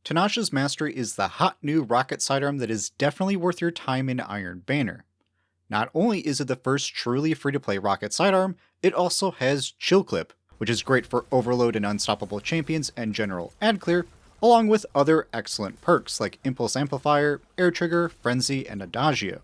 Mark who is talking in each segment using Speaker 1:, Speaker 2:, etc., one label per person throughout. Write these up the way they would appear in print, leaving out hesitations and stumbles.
Speaker 1: Tinasha's Mastery is the hot new rocket sidearm that is definitely worth your time in Iron Banner. Not only is it the first truly free-to-play rocket sidearm, it also has Chill Clip, which is great for Overload and Unstoppable champions and general ad clear, along with other excellent perks like Impulse Amplifier, Air Trigger, Frenzy, and Adagio.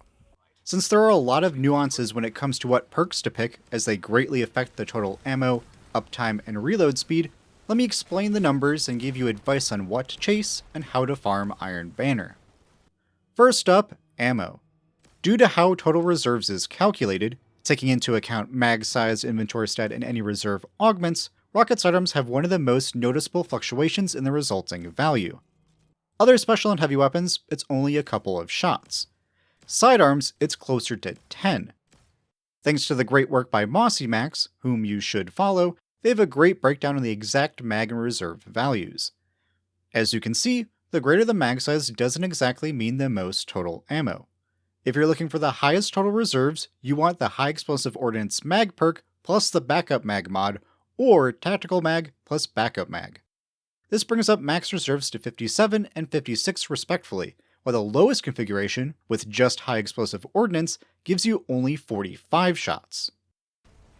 Speaker 1: Since there are a lot of nuances when it comes to what perks to pick, as they greatly affect the total ammo, uptime, and reload speed, let me explain the numbers and give you advice on what to chase and how to farm Iron Banner. First up, ammo. Due to how total reserves is calculated, taking into account mag size, inventory stat, and any reserve augments, rocket sidearms have one of the most noticeable fluctuations in the resulting value. Other special and heavy weapons, it's only a couple of shots. Sidearms, it's closer to 10. Thanks to the great work by Mossy Max, whom you should follow, they have a great breakdown on the exact mag and reserve values. As you can see, the greater the mag size doesn't exactly mean the most total ammo. If you're looking for the highest total reserves, you want the High Explosive Ordnance mag perk plus the backup mag mod, or Tactical mag plus backup mag. This brings up max reserves to 57 and 56 respectively, while the lowest configuration, with just High Explosive Ordnance, gives you only 45 shots.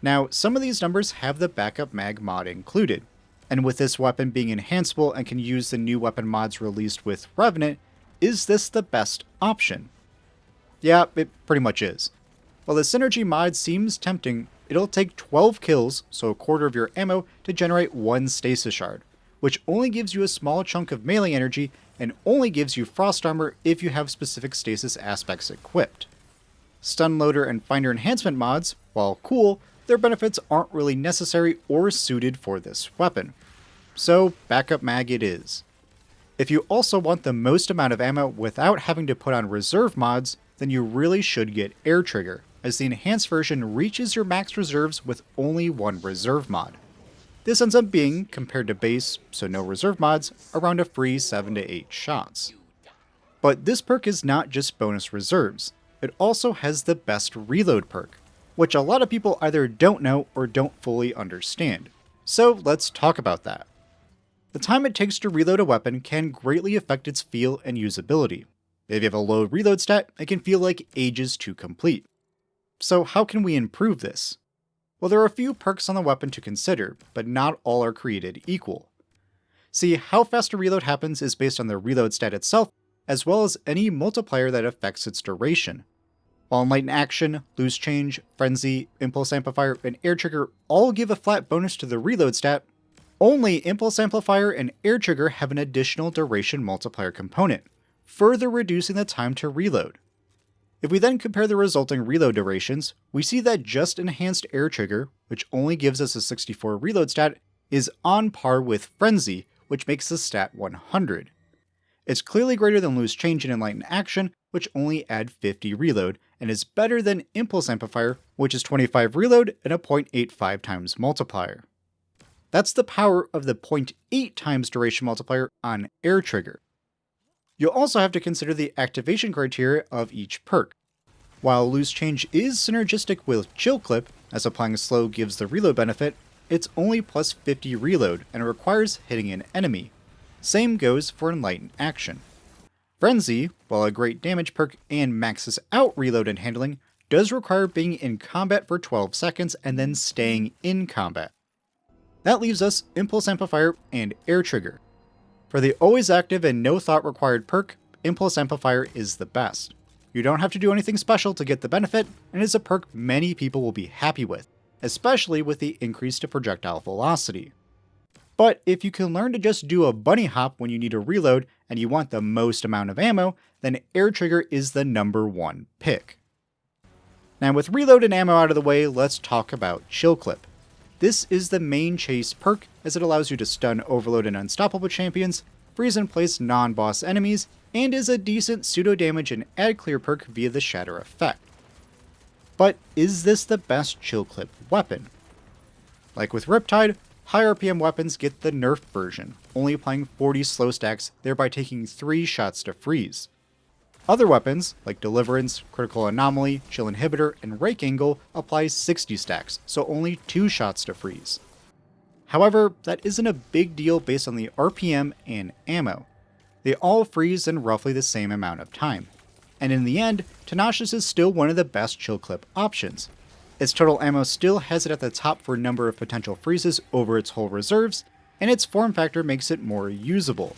Speaker 1: Now, some of these numbers have the backup mag mod included, and with this weapon being enhanceable and can use the new weapon mods released with Revenant, is this the best option? Yeah, it pretty much is. While the Synergy mod seems tempting, it'll take 12 kills, so a quarter of your ammo, to generate one Stasis Shard, which only gives you a small chunk of melee energy and only gives you Frost Armor if you have specific stasis aspects equipped. Stun Loader and Finder Enhancement mods, while cool, their benefits aren't really necessary or suited for this weapon. So, backup mag it is. If you also want the most amount of ammo without having to put on reserve mods, then you really should get Air Trigger, as the enhanced version reaches your max reserves with only one reserve mod. This ends up being, compared to base, so no reserve mods, around a free 7 to 8 shots. But this perk is not just bonus reserves, it also has the best reload perk, which a lot of people either don't know or don't fully understand. So let's talk about that. The time it takes to reload a weapon can greatly affect its feel and usability. If you have a low reload stat, it can feel like ages to complete. So how can we improve this? Well, there are a few perks on the weapon to consider, but not all are created equal. See, how fast a reload happens is based on the reload stat itself, as well as any multiplier that affects its duration. While Enlighten Action, Loose Change, Frenzy, Impulse Amplifier, and Air Trigger all give a flat bonus to the reload stat, only Impulse Amplifier and Air Trigger have an additional duration multiplier component, further reducing the time to reload. If we then compare the resulting reload durations, we see that just Enhanced Air Trigger, which only gives us a 64 reload stat, is on par with Frenzy, which makes the stat 100. It's clearly greater than Loose Change and Enlighten Action, which only add 50 reload, and is better than Impulse Amplifier, which is 25 reload and a 0.85 times multiplier. That's the power of the 0.8 times duration multiplier on Air Trigger. You'll also have to consider the activation criteria of each perk. While Loose Change is synergistic with Chill Clip, as applying slow gives the reload benefit, it's only plus 50 reload and it requires hitting an enemy. Same goes for Enlighten Action. Frenzy, while a great damage perk and maxes out reload and handling, does require being in combat for 12 seconds and then staying in combat. That leaves us Impulse Amplifier and Air Trigger. For the always active and no thought required perk, Impulse Amplifier is the best. You don't have to do anything special to get the benefit, and is a perk many people will be happy with, especially with the increase to projectile velocity. But if you can learn to just do a bunny hop when you need a reload and you want the most amount of ammo, then Air Trigger is the #1 pick. Now with reload and ammo out of the way, let's talk about Chill Clip. This is the main chase perk, as it allows you to stun Overload and Unstoppable champions, freeze in place non-boss enemies, and is a decent pseudo-damage and ad clear perk via the Shatter effect. But is this the best Chill Clip weapon? Like with Riptide, high RPM weapons get the nerf version, only applying 40 slow stacks, thereby taking 3 shots to freeze. Other weapons, like Deliverance, Critical Anomaly, Chill Inhibitor, and Rake Angle, apply 60 stacks, so only 2 shots to freeze. However, that isn't a big deal based on the RPM and ammo. They all freeze in roughly the same amount of time. And in the end, Tinasha's is still one of the best chill clip options. Its total ammo still has it at the top for number of potential freezes over its whole reserves, and its form factor makes it more usable.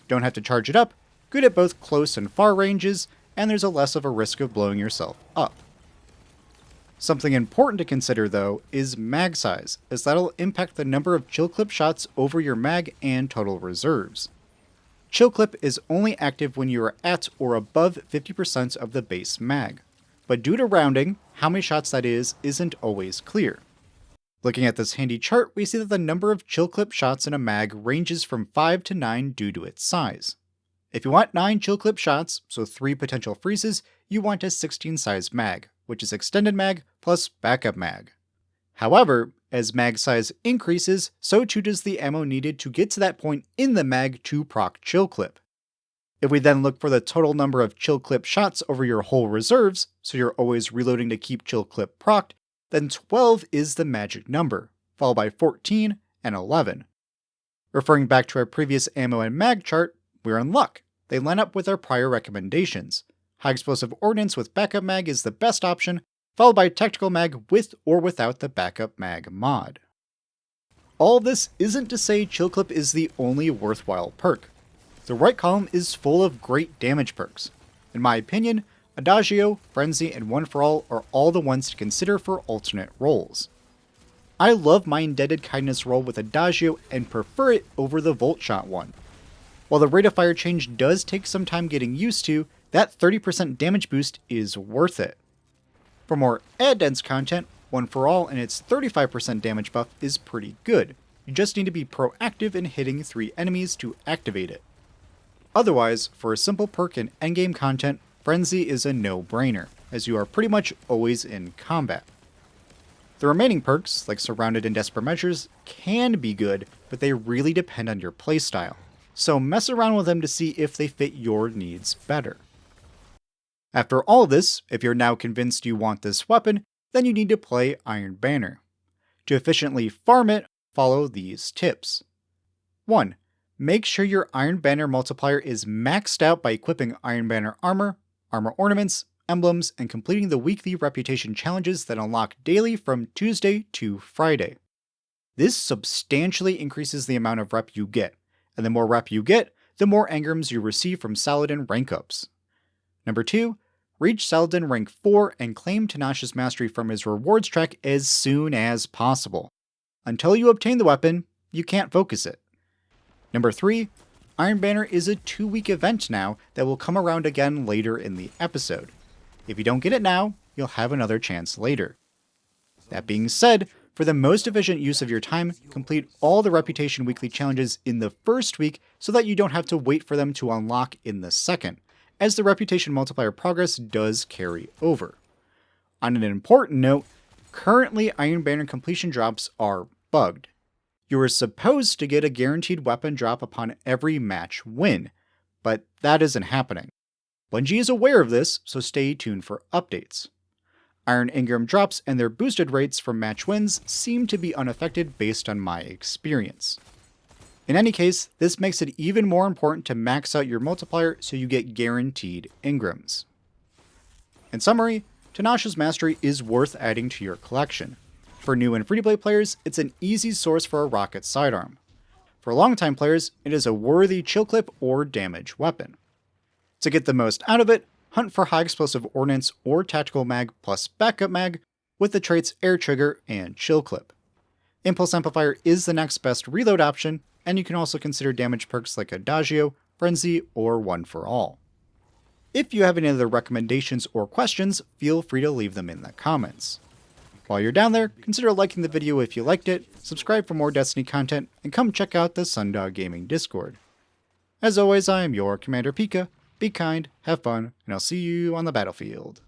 Speaker 1: Don't have to charge it up, good at both close and far ranges, and there's a less of a risk of blowing yourself up. Something important to consider though is mag size, as that'll impact the number of chill clip shots over your mag and total reserves. Chill clip is only active when you are at or above 50% of the base mag, but due to rounding, how many shots that is isn't always clear. Looking at this handy chart, we see that the number of chill clip shots in a mag ranges from 5 to 9 due to its size. If you want 9 chill clip shots, so 3 potential freezes, you want a 16 size mag, which is extended mag plus backup mag. However, as mag size increases, so too does the ammo needed to get to that point in the mag to proc chill clip. If we then look for the total number of chill clip shots over your whole reserves, so you're always reloading to keep chill clip procced, then 12 is the magic number, followed by 14 and 11. Referring back to our previous ammo and mag chart, we're in luck. They line up with our prior recommendations. High explosive ordnance with backup mag is the best option, followed by tactical mag with or without the backup mag mod. All this isn't to say chill clip is the only worthwhile perk. The right column is full of great damage perks. In my opinion, Adagio, Frenzy, and One for All are all the ones to consider for alternate roles. I love my Indebted Kindness roll with Adagio and prefer it over the Volt Shot one. While the rate of fire change does take some time getting used to, that 30% damage boost is worth it. For more dense content, One for All and its 35% damage buff is pretty good. You just need to be proactive in hitting 3 enemies to activate it. Otherwise, for a simple perk and endgame content, Frenzy is a no-brainer, as you are pretty much always in combat. The remaining perks, like Surrounded and Desperate Measures, can be good, but they really depend on your playstyle, so mess around with them to see if they fit your needs better. After all this, if you're now convinced you want this weapon, then you need to play Iron Banner. To efficiently farm it, follow these tips. 1. Make sure your Iron Banner multiplier is maxed out by equipping Iron Banner armor, armor ornaments, emblems, and completing the weekly reputation challenges that unlock daily from Tuesday to Friday. This substantially increases the amount of rep you get, and the more rep you get, the more engrams you receive from Saladin rank ups. Number 2. Reach Saladin rank 4 and claim Tinasha's mastery from his rewards track as soon as possible. Until you obtain the weapon, you can't focus it. Number 3. Iron Banner is a 2-week event now that will come around again later in the episode. If you don't get it now, you'll have another chance later. That being said, for the most efficient use of your time, complete all the Reputation Weekly challenges in the first week so that you don't have to wait for them to unlock in the second, as the Reputation Multiplier progress does carry over. On an important note, currently Iron Banner completion drops are bugged. You are supposed to get a guaranteed weapon drop upon every match win, but that isn't happening. Bungie is aware of this, so stay tuned for updates. Iron Ingram drops and their boosted rates from match wins seem to be unaffected based on my experience. In any case, this makes it even more important to max out your multiplier so you get guaranteed Ingrams. In summary, Tinasha's Mastery is worth adding to your collection. For new and free-to-play players, it's an easy source for a rocket sidearm. For longtime players, it is a worthy chill clip or damage weapon. To get the most out of it, hunt for high explosive ordnance or tactical mag plus backup mag with the traits air trigger and chill clip. Impulse amplifier is the next best reload option, and you can also consider damage perks like Adagio, Frenzy, or One for All. If you have any other recommendations or questions, feel free to leave them in the comments. While you're down there, consider liking the video if you liked it, subscribe for more Destiny content, and come check out the Sundog Gaming Discord. As always, I am your Commander Pika. Be kind, have fun, and I'll see you on the battlefield.